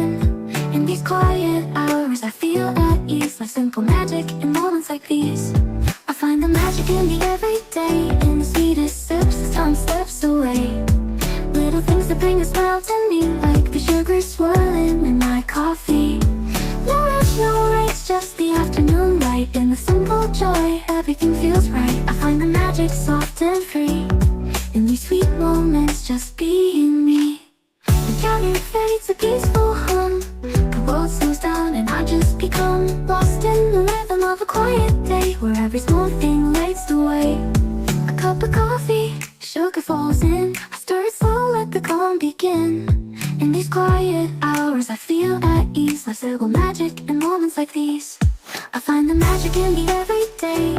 begin. In these quiet hours I feel at ease, like simple magic in moments like these. I find the magic in the everyday, in the sweetest sips as time slips away. Little things that bring a smile to me, like the sugar swirling in my coffee. No rush, no race, just the afternoon light. In the simple joy, everything feels right. I find the magic soft and free, in these sweet moments, just being me. The counter fades a peaceful hum, the world slows down and I just become lost in the rhythm of a quiet day, where every small thing lights the way. A cup of coffee, sugar falls in, I stir it slow, let the calm begin. In these quiet hours I feel at ease, like simple magic in moments like these. I find the magic in the everyday,